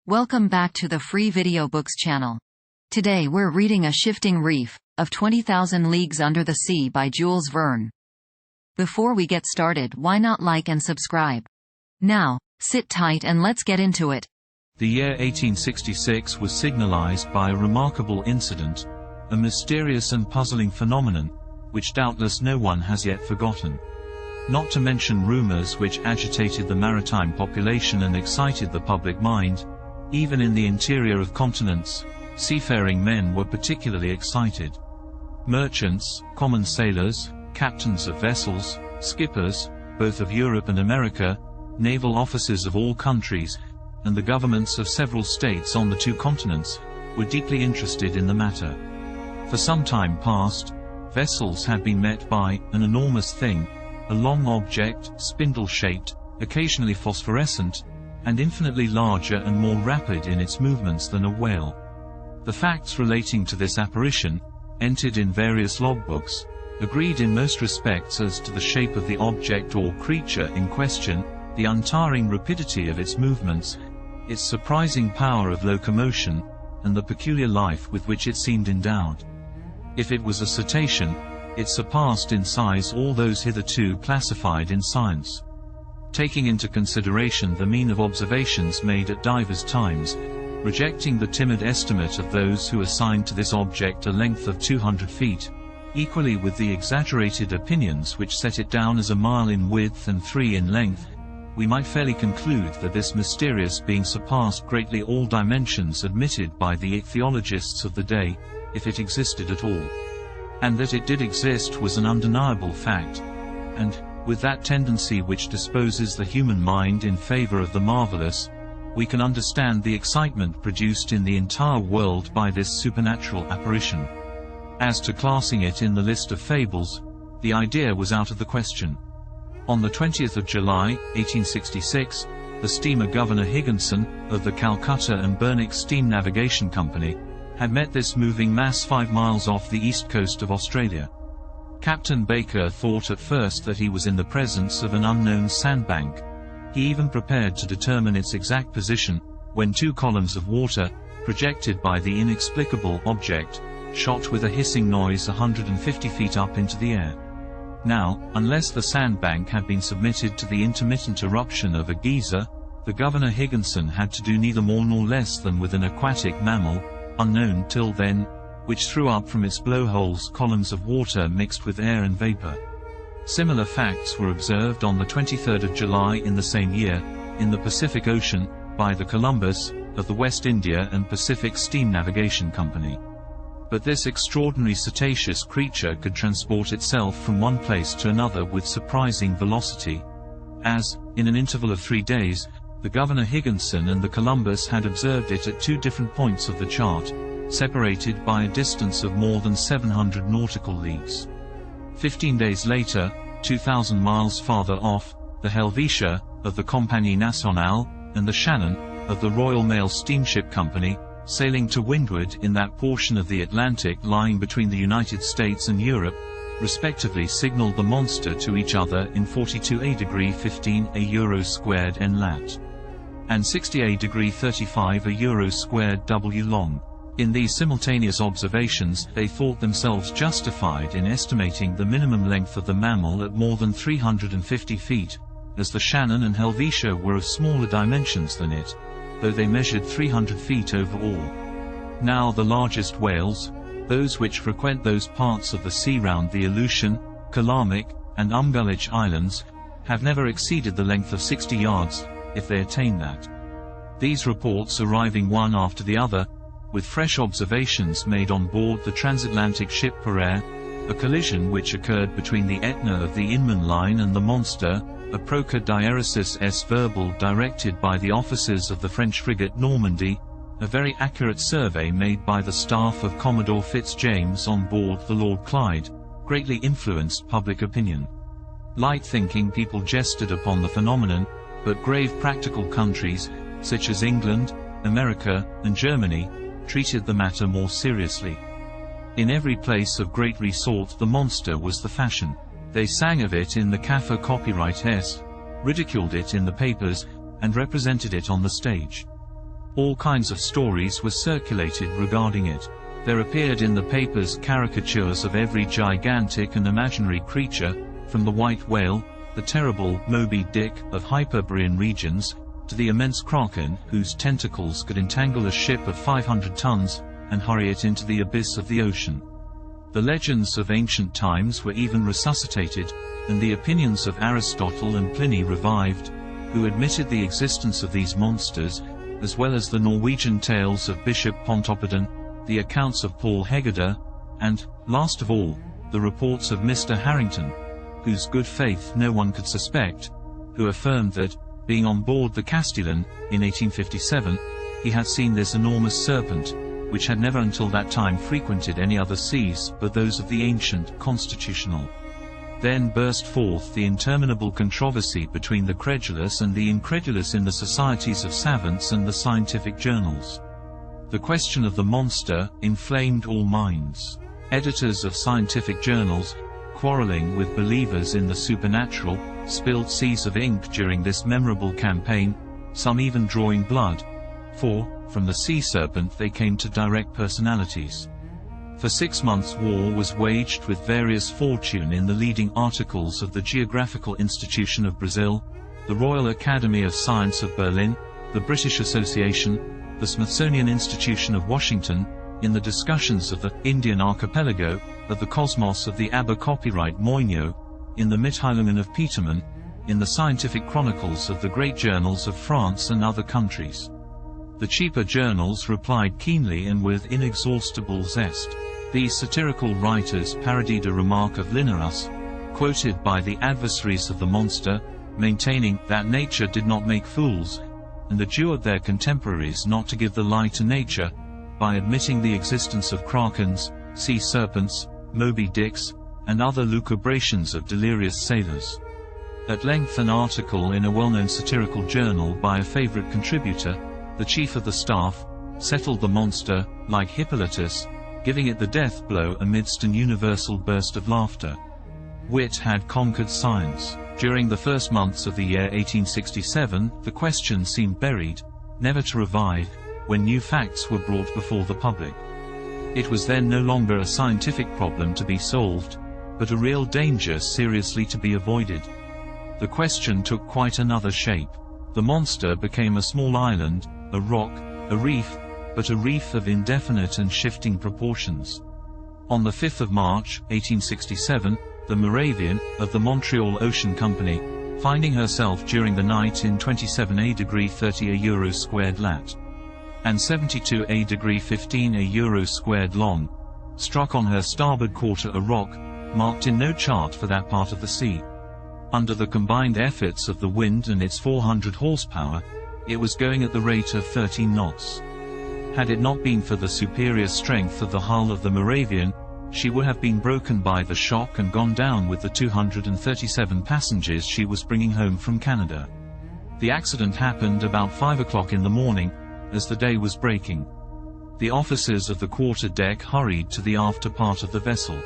Welcome back to the Free Video Books channel. Today we're reading A Shifting Reef, of 20,000 Leagues Under the Sea by Jules Verne. Before we get started, why not like and subscribe? Now, sit tight and let's get into it. The year 1866 was signalized by a remarkable incident, a mysterious and puzzling phenomenon, which doubtless no one has yet forgotten. Not to mention rumors which agitated the maritime population and excited the public mind. Even in the interior of continents, seafaring men were particularly excited. Merchants, common sailors, captains of vessels, skippers, both of Europe and America, naval officers of all countries, and the governments of several states on the two continents, were deeply interested in the matter. For some time past, vessels had been met by an enormous thing, a long object, spindle-shaped, occasionally phosphorescent, and infinitely larger and more rapid in its movements than a whale. The facts relating to this apparition, entered in various logbooks, agreed in most respects as to the shape of the object or creature in question, the untiring rapidity of its movements, its surprising power of locomotion, and the peculiar life with which it seemed endowed. If it was a cetacean, it surpassed in size all those hitherto classified in science. Taking into consideration the mean of observations made at divers times, rejecting the timid estimate of those who assigned to this object a length of 200 feet, equally with the exaggerated opinions which set it down as a mile in width and 3 in length, we might fairly conclude that this mysterious being surpassed greatly all dimensions admitted by the ichthyologists of the day, if it existed at all. And that it did exist was an undeniable fact, and, with that tendency which disposes the human mind in favor of the marvelous, we can understand the excitement produced in the entire world by this supernatural apparition. As to classing it in the list of fables, the idea was out of the question. On the 20th of July, 1866, the steamer Governor Higginson, of the Calcutta and Burnix Steam Navigation Company, had met this moving mass 5 miles off the east coast of Australia. Captain Baker thought at first that he was in the presence of an unknown sandbank. He even prepared to determine its exact position, when 2 columns of water, projected by the inexplicable object, shot with a hissing noise 150 feet up into the air. Now, unless the sandbank had been submitted to the intermittent eruption of a geyser, the Governor Higginson had to do neither more nor less than with an aquatic mammal, unknown till then, which threw up from its blowholes columns of water mixed with air and vapor. Similar facts were observed on the 23rd of July in the same year, in the Pacific Ocean, by the Columbus, of the West India and Pacific Steam Navigation Company. But this extraordinary cetaceous creature could transport itself from one place to another with surprising velocity, as, in an interval of 3 days, the Governor Higginson and the Columbus had observed it at 2 different points of the chart, separated by a distance of more than 700 nautical leagues. 15 days later, 2,000 miles farther off, the Helvetia, of the Compagnie Nationale, and the Shannon, of the Royal Mail Steamship Company, sailing to windward in that portion of the Atlantic lying between the United States and Europe, respectively signaled the monster to each other in 42°15' €2 N lat, and 60°35' €2 W long. In these simultaneous observations, they thought themselves justified in estimating the minimum length of the mammal at more than 350 feet, as the Shannon and Helvetia were of smaller dimensions than it, though they measured 300 feet overall. Now the largest whales, those which frequent those parts of the sea round the Aleutian, Calamic, and Umgullich Islands, have never exceeded the length of 60 yards, if they attain that. These reports arriving one after the other, with fresh observations made on board the transatlantic ship Pereire, a collision which occurred between the Etna of the Inman line and the monster, a Proca Diaresis S verbal directed by the officers of the French frigate Normandy, a very accurate survey made by the staff of Commodore Fitzjames on board the Lord Clyde, greatly influenced public opinion. Light-thinking people jested upon the phenomenon, but grave practical countries, such as England, America, and Germany, treated the matter more seriously. In every place of great resort the monster was the fashion. They sang of it in the Café Copyright S, ridiculed it in the papers, and represented it on the stage. All kinds of stories were circulated regarding it. There appeared in the papers caricatures of every gigantic and imaginary creature, from the white whale, the terrible Moby Dick of Hyperborean regions, to the immense kraken whose tentacles could entangle a ship of 500 tons and hurry it into the abyss of the ocean. The legends of ancient times were even resuscitated, and the opinions of Aristotle and Pliny revived, who admitted the existence of these monsters, as well as the Norwegian tales of Bishop Pontoppidan, the accounts of Paul Hegede, and, last of all, the reports of Mr. Harrington, whose good faith no one could suspect, who affirmed that, being on board the Castellan, in 1857, he had seen this enormous serpent, which had never until that time frequented any other seas but those of the ancient constitutional. Then burst forth the interminable controversy between the credulous and the incredulous in the societies of savants and the scientific journals. The question of the monster inflamed all minds. Editors of scientific journals, quarreling with believers in the supernatural, spilled seas of ink during this memorable campaign, some even drawing blood, for, from the sea serpent they came to direct personalities. For 6 months war was waged with various fortune in the leading articles of the Geographical Institution of Brazil, the Royal Academy of Science of Berlin, the British Association, the Smithsonian Institution of Washington, in the discussions of the Indian Archipelago, of the Cosmos of the Abba Copyright Moinho, in the Mitteilungen of Petermann, in the scientific chronicles of the great journals of France and other countries. The cheaper journals replied keenly and with inexhaustible zest. These satirical writers parodied a remark of Linnaeus, quoted by the adversaries of the monster, maintaining that nature did not make fools, and adjured their contemporaries not to give the lie to nature, by admitting the existence of krakens, sea serpents, Moby Dicks, and other lucubrations of delirious sailors. At length an article in a well-known satirical journal by a favorite contributor, the chief of the staff, settled the monster, like Hippolytus, giving it the death blow amidst an universal burst of laughter. Wit had conquered science. During the first months of the year 1867, the question seemed buried, never to revive, when new facts were brought before the public. It was then no longer a scientific problem to be solved, but a real danger seriously to be avoided. The question took quite another shape. The monster became a small island, a rock, a reef, but a reef of indefinite and shifting proportions. On the 5th of March, 1867, the Moravian, of the Montreal Ocean Company, finding herself during the night in 27°, 30 squared lat, and 72° 15 squared long, struck on her starboard quarter a rock, marked in no chart for that part of the sea. Under the combined efforts of the wind and its 400 horsepower, it was going at the rate of 13 knots. Had it not been for the superior strength of the hull of the Moravian, she would have been broken by the shock and gone down with the 237 passengers she was bringing home from Canada. The accident happened about 5 o'clock in the morning, as the day was breaking. The officers of the quarter deck hurried to the after part of the vessel.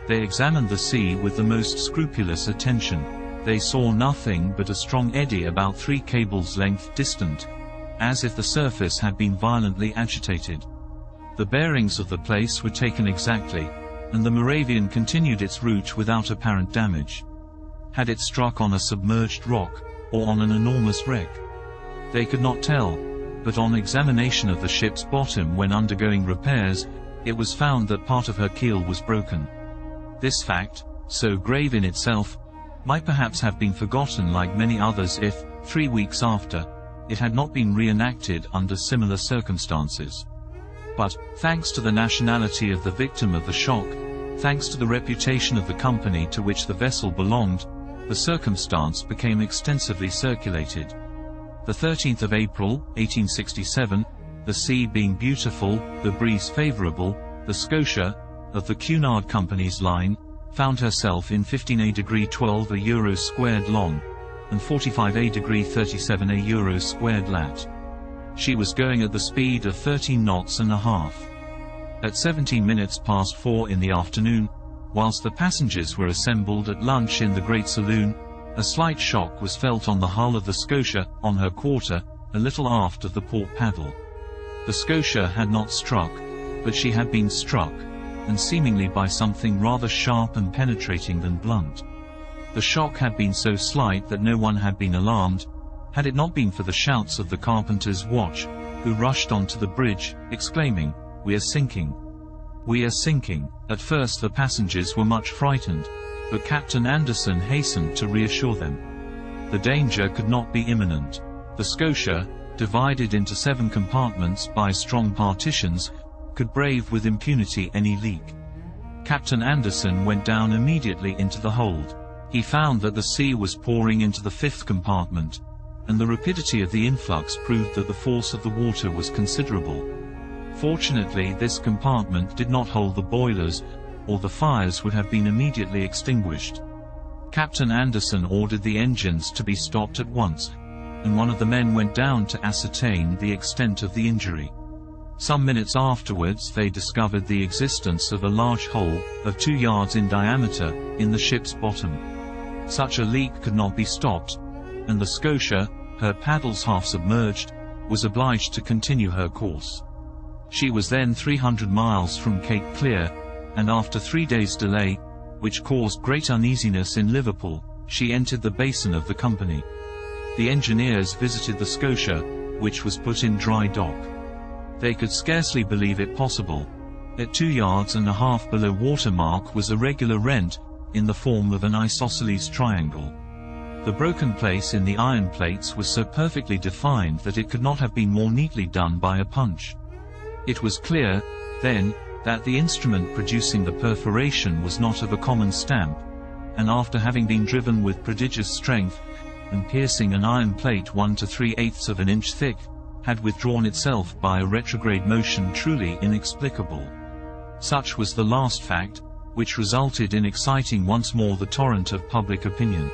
They examined the sea with the most scrupulous attention. They saw nothing but a strong eddy about 3 cables' length distant, as if the surface had been violently agitated. The bearings of the place were taken exactly, and the Moravian continued its route without apparent damage. Had it struck on a submerged rock, or on an enormous wreck? They could not tell, but on examination of the ship's bottom when undergoing repairs, it was found that part of her keel was broken. This fact, so grave in itself, might perhaps have been forgotten like many others if, 3 weeks after, it had not been reenacted under similar circumstances. But, thanks to the nationality of the victim of the shock, thanks to the reputation of the company to which the vessel belonged, the circumstance became extensively circulated. The 13th of April, 1867, the sea being beautiful, the breeze favorable, the Scotia, of the Cunard Company's line, found herself in 15° 12 squared long, and 45° 37 squared lat. She was going at the speed of 13 knots and a half. At 17 minutes past 4 in the afternoon, whilst the passengers were assembled at lunch in the great saloon, a slight shock was felt on the hull of the Scotia, on her quarter, a little aft of the port paddle. The Scotia had not struck, but she had been struck, and seemingly by something rather sharp and penetrating than blunt. The shock had been so slight that no one had been alarmed, had it not been for the shouts of the carpenter's watch, who rushed onto the bridge, exclaiming, "We are sinking! We are sinking!" At first the passengers were much frightened, but Captain Anderson hastened to reassure them. The danger could not be imminent. The Scotia, divided into 7 compartments by strong partitions, could brave with impunity any leak. Captain Anderson went down immediately into the hold. He found that the sea was pouring into the 5th compartment, and the rapidity of the influx proved that the force of the water was considerable. Fortunately, this compartment did not hold the boilers, or the fires would have been immediately extinguished. Captain Anderson ordered the engines to be stopped at once, and one of the men went down to ascertain the extent of the injury. Some minutes afterwards they discovered the existence of a large hole, of 2 yards in diameter, in the ship's bottom. Such a leak could not be stopped, and the Scotia, her paddles half submerged, was obliged to continue her course. She was then 300 miles from Cape Clear, and after 3 days' delay, which caused great uneasiness in Liverpool, she entered the basin of the company. The engineers visited the Scotia, which was put in dry dock. They could scarcely believe it possible. At 2 yards and a half below water mark was a regular rent, in the form of an isosceles triangle. The broken place in the iron plates was so perfectly defined that it could not have been more neatly done by a punch. It was clear, then, that the instrument producing the perforation was not of a common stamp, and after having been driven with prodigious strength, and piercing an iron plate 1 3/8 of an inch thick, had withdrawn itself by a retrograde motion truly inexplicable. Such was the last fact, which resulted in exciting once more the torrent of public opinion.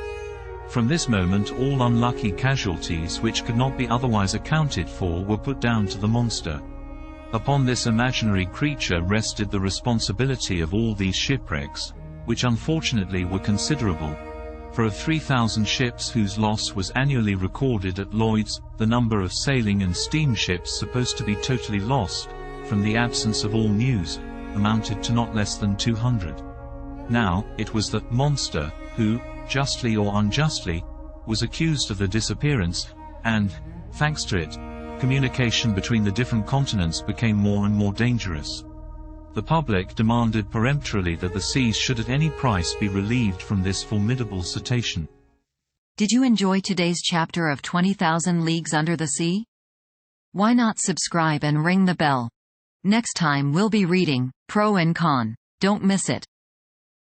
From this moment all unlucky casualties which could not be otherwise accounted for were put down to the monster. Upon this imaginary creature rested the responsibility of all these shipwrecks, which unfortunately were considerable. For of 3,000 ships whose loss was annually recorded at Lloyd's, the number of sailing and steamships supposed to be totally lost, from the absence of all news, amounted to not less than 200. Now, it was the monster who, justly or unjustly, was accused of the disappearance, and, thanks to it, communication between the different continents became more and more dangerous. The public demanded peremptorily that the seas should at any price be relieved from this formidable cetacean. Did you enjoy today's chapter of 20,000 Leagues Under the Sea? Why not subscribe and ring the bell? Next time we'll be reading Pro and Con. Don't miss it.